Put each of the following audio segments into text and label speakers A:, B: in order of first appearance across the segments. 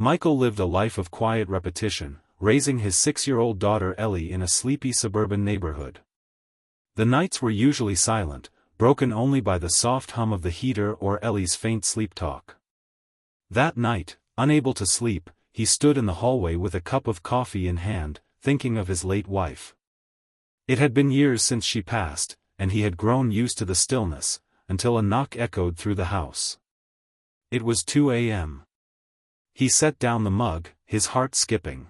A: Michael lived a life of quiet repetition, raising his 6-year-old daughter Ellie in a sleepy suburban neighborhood. The nights were usually silent, broken only by the soft hum of the heater or Ellie's faint sleep talk. That night, unable to sleep, he stood in the hallway with a cup of coffee in hand, thinking of his late wife. It had been years since she passed, and he had grown used to the stillness, until a knock echoed through the house. It was 2 a.m. He set down the mug, his heart skipping.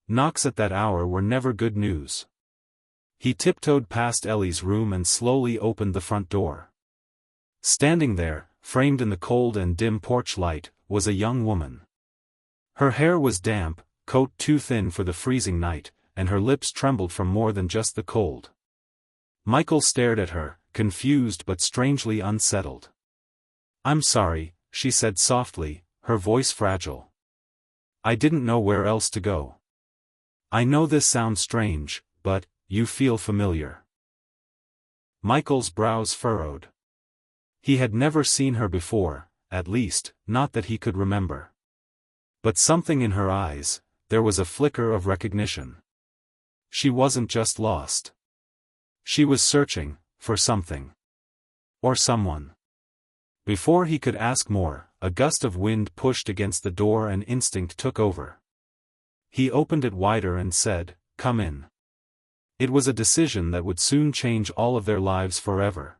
A: Knocks at that hour were never good news. He tiptoed past Ellie's room and slowly opened the front door. Standing there, framed in the cold and dim porch light, was a young woman. Her hair was damp, coat too thin for the freezing night, and her lips trembled from more than just the cold. Michael stared at her, confused but strangely unsettled. "I'm sorry," she said softly, her voice fragile. "I didn't know where else to go. I know this sounds strange, but, you feel familiar." Michael's brows furrowed. He had never seen her before, at least, not that he could remember. But something in her eyes, there was a flicker of recognition. She wasn't just lost. She was searching, for something. Or someone. Before he could ask more, a gust of wind pushed against the door and instinct took over. He opened it wider and said, "Come in." It was a decision that would soon change all of their lives forever.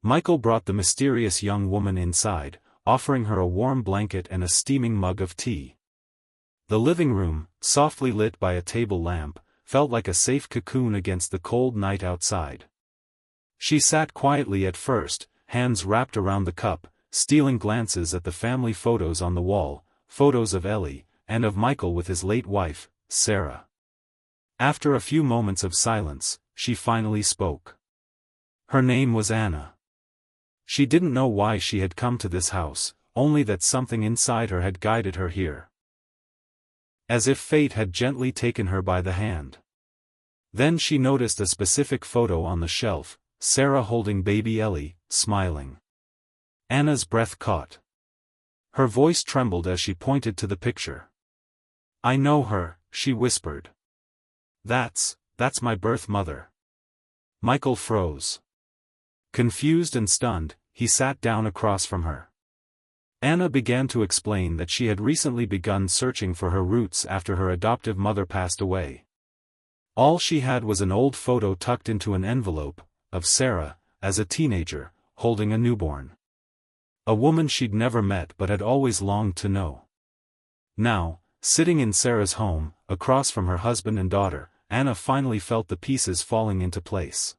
A: Michael brought the mysterious young woman inside, offering her a warm blanket and a steaming mug of tea. The living room, softly lit by a table lamp, felt like a safe cocoon against the cold night outside. She sat quietly at first, hands wrapped around the cup, stealing glances at the family photos on the wall, photos of Ellie, and of Michael with his late wife, Sarah. After a few moments of silence, she finally spoke. Her name was Anna. She didn't know why she had come to this house, only that something inside her had guided her here. As if fate had gently taken her by the hand. Then she noticed a specific photo on the shelf, Sarah holding baby Ellie, smiling. Anna's breath caught. Her voice trembled as she pointed to the picture. "I know her," she whispered. That's my birth mother." Michael froze. Confused and stunned, he sat down across from her. Anna began to explain that she had recently begun searching for her roots after her adoptive mother passed away. All she had was an old photo tucked into an envelope, of Sarah, as a teenager, holding a newborn. A woman she'd never met but had always longed to know. Now, sitting in Sarah's home, across from her husband and daughter, Anna finally felt the pieces falling into place.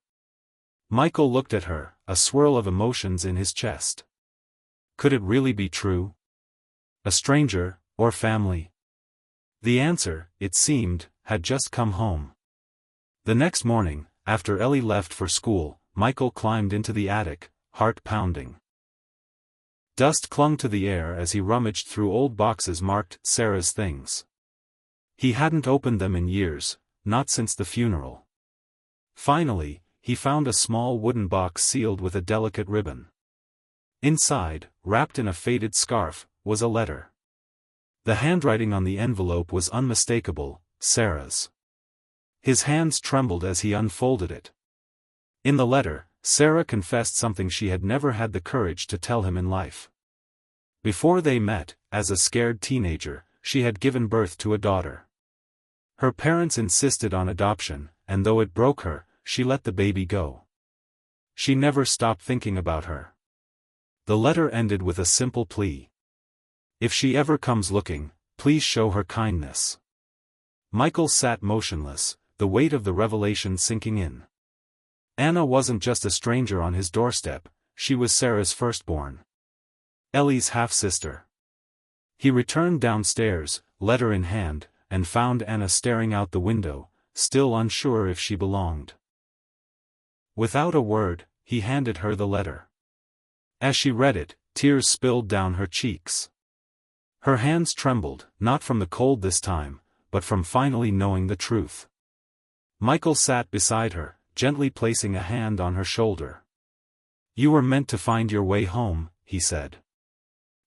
A: Michael looked at her, a swirl of emotions in his chest. Could it really be true? A stranger, or family? The answer, it seemed, had just come home. The next morning, after Ellie left for school, Michael climbed into the attic, heart pounding. Dust clung to the air as he rummaged through old boxes marked Sarah's things. He hadn't opened them in years, not since the funeral. Finally, he found a small wooden box sealed with a delicate ribbon. Inside, wrapped in a faded scarf, was a letter. The handwriting on the envelope was unmistakable, Sarah's. His hands trembled as he unfolded it. In the letter, Sarah confessed something she had never had the courage to tell him in life. Before they met, as a scared teenager, she had given birth to a daughter. Her parents insisted on adoption, and though it broke her, she let the baby go. She never stopped thinking about her. The letter ended with a simple plea. If she ever comes looking, please show her kindness. Michael sat motionless, the weight of the revelation sinking in. Anna wasn't just a stranger on his doorstep, she was Sarah's firstborn. Ellie's half-sister. He returned downstairs, letter in hand, and found Anna staring out the window, still unsure if she belonged. Without a word, he handed her the letter. As she read it, tears spilled down her cheeks. Her hands trembled, not from the cold this time, but from finally knowing the truth. Michael sat beside her, gently placing a hand on her shoulder. "You were meant to find your way home," he said.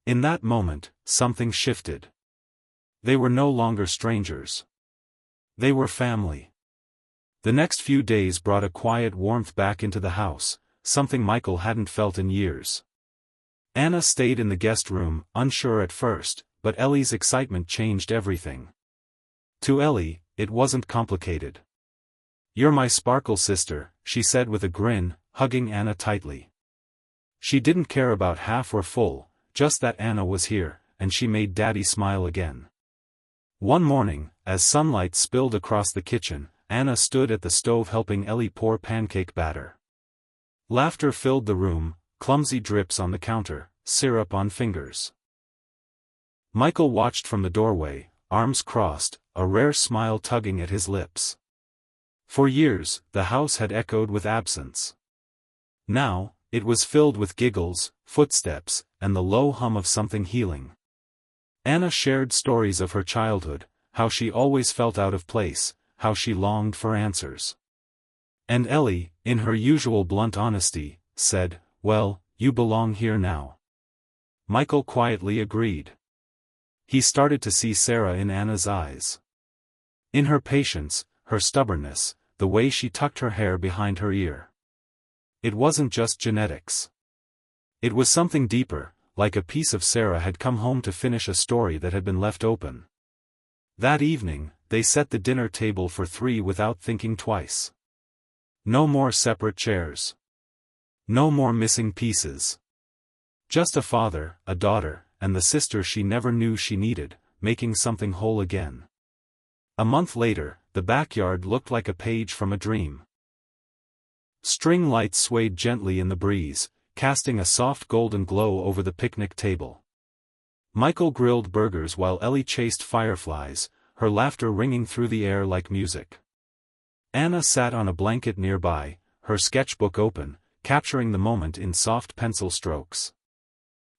A: In that moment, something shifted. They were no longer strangers. They were family. The next few days brought a quiet warmth back into the house, something Michael hadn't felt in years. Anna stayed in the guest room, unsure at first, but Ellie's excitement changed everything. To Ellie, it wasn't complicated. "You're my sparkle sister," she said with a grin, hugging Anna tightly. She didn't care about half or full, just that Anna was here, and she made Daddy smile again. One morning, as sunlight spilled across the kitchen, Anna stood at the stove helping Ellie pour pancake batter. Laughter filled the room, clumsy drips on the counter, syrup on fingers. Michael watched from the doorway, arms crossed, a rare smile tugging at his lips. For years, the house had echoed with absence. Now, it was filled with giggles, footsteps, and the low hum of something healing. Anna shared stories of her childhood, how she always felt out of place, how she longed for answers. And Ellie, in her usual blunt honesty, said, "Well, you belong here now." Michael quietly agreed. He started to see Sarah in Anna's eyes. In her patience, her stubbornness, the way she tucked her hair behind her ear. It wasn't just genetics. It was something deeper, like a piece of Sarah had come home to finish a story that had been left open. That evening, they set the dinner table for three without thinking twice. No more separate chairs. No more missing pieces. Just a father, a daughter, and the sister she never knew she needed, making something whole again. A month later, the backyard looked like a page from a dream. String lights swayed gently in the breeze, casting a soft golden glow over the picnic table. Michael grilled burgers while Ellie chased fireflies, her laughter ringing through the air like music. Anna sat on a blanket nearby, her sketchbook open, capturing the moment in soft pencil strokes.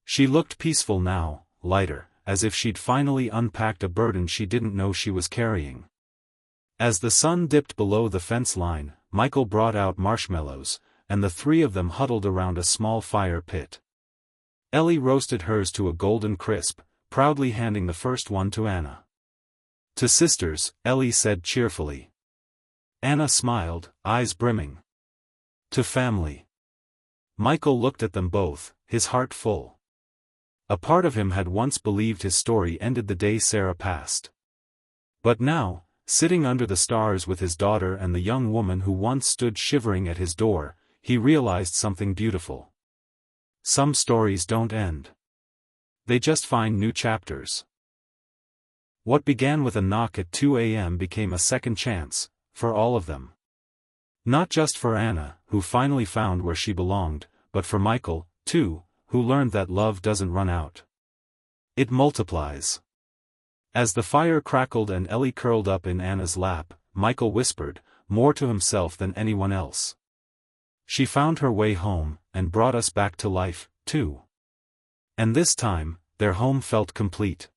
A: She looked peaceful now, lighter, as if she'd finally unpacked a burden she didn't know she was carrying. As the sun dipped below the fence line, Michael brought out marshmallows, and the three of them huddled around a small fire pit. Ellie roasted hers to a golden crisp, proudly handing the first one to Anna. "To sisters," Ellie said cheerfully. Anna smiled, eyes brimming. "To family." Michael looked at them both, his heart full. A part of him had once believed his story ended the day Sarah passed. But now, sitting under the stars with his daughter and the young woman who once stood shivering at his door, he realized something beautiful. Some stories don't end. They just find new chapters. What began with a knock at 2 a.m. became a second chance, for all of them. Not just for Anna, who finally found where she belonged, but for Michael, too, who learned that love doesn't run out. It multiplies. As the fire crackled and Ellie curled up in Anna's lap, Michael whispered, more to himself than anyone else. "She found her way home, and brought us back to life, too." And this time, their home felt complete.